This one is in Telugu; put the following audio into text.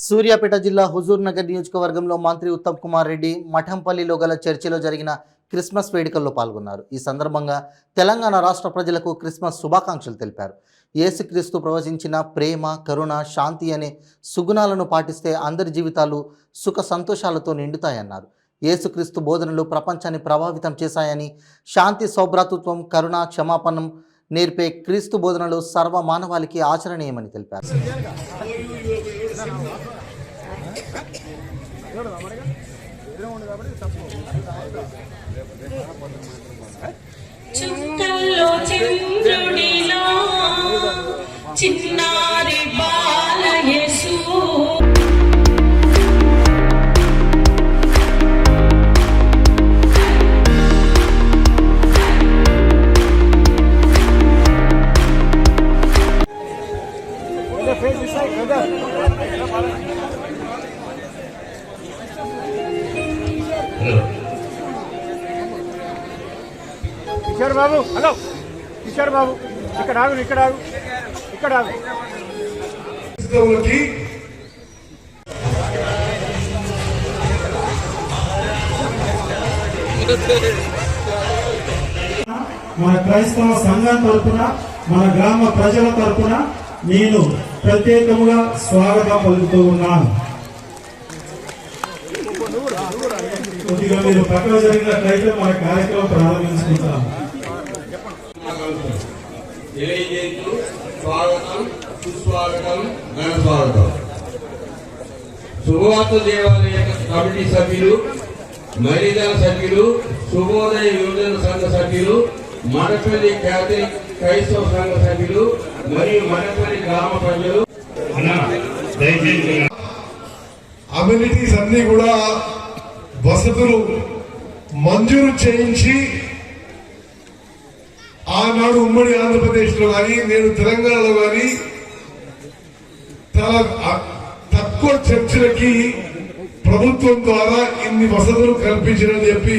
సూర్యాపేట జిల్లా హుజూర్ నగర్ నియోజకవర్గంలో మంత్రి ఉత్తమ్ కుమార్ రెడ్డి మఠంపల్లిలో గల చర్చిలో జరిగిన క్రిస్మస్ వేడుకల్లో పాల్గొన్నారు. ఈ సందర్భంగా తెలంగాణ రాష్ట్ర ప్రజలకు క్రిస్మస్ శుభాకాంక్షలు తెలిపారు. యేసుక్రీస్తు ప్రవచించిన ప్రేమ, కరుణ, శాంతి అనే సుగుణాలను పాటిస్తే అందరి జీవితాలు సుఖ సంతోషాలతో నిండుతాయన్నారు. యేసుక్రీస్తు బోధనలు ప్రపంచాన్ని ప్రభావితం చేశాయని, శాంతి, సౌభ్రాతృత్వం, కరుణ, క్షమాపణం నేర్పే క్రీస్తు బోధనలు సర్వ మానవాళికి ఆచరణీయమని తెలిపారు. చుక్కల్లో చంద్రుడిలా చిన్నారి బాల యేసు కిషోర్ బాబు, హలో కిషోర్ బాబు, ఇక్కడ ఆగు, ఇక్కడ ఆగు, ఇక్కడ ఆగు. మన క్రైస్తవ సంఘం తరపున, మన గ్రామ ప్రజల తరపున నేను ప్రత్యేకముగా స్వాగతం పలుకుతూ ఉన్నాను. కొద్దిగా మీరు పక్కన జరిగినట్లయితే మన కార్యక్రమం ప్రారంభించుకుంటాం. స్వాగతం, సుస్వాగతం, ఘన స్వాగతం. శుభవార్త దేవాలయ కమిటీ సభ్యులు, మహిళల సభ్యులు, శుభోదయ యువజన సంఘ సభ్యులు, మడపల్లి క్యాథలిక్ క్రైస్తవ సంఘ సభ్యులు మరియు మడపల్లి గ్రామ ప్రజలు, అమ్యూనిటీస్ అన్ని కూడా వసతులు మంజూరు చేయించి ఆనాడు ఉమ్మడి ఆంధ్రప్రదేశ్ లో కానీ నేను తెలంగాణలో కానీ చాలా తక్కువ చర్చలకి ప్రభుత్వం ద్వారా ఇన్ని వసతులు కల్పించారని చెప్పి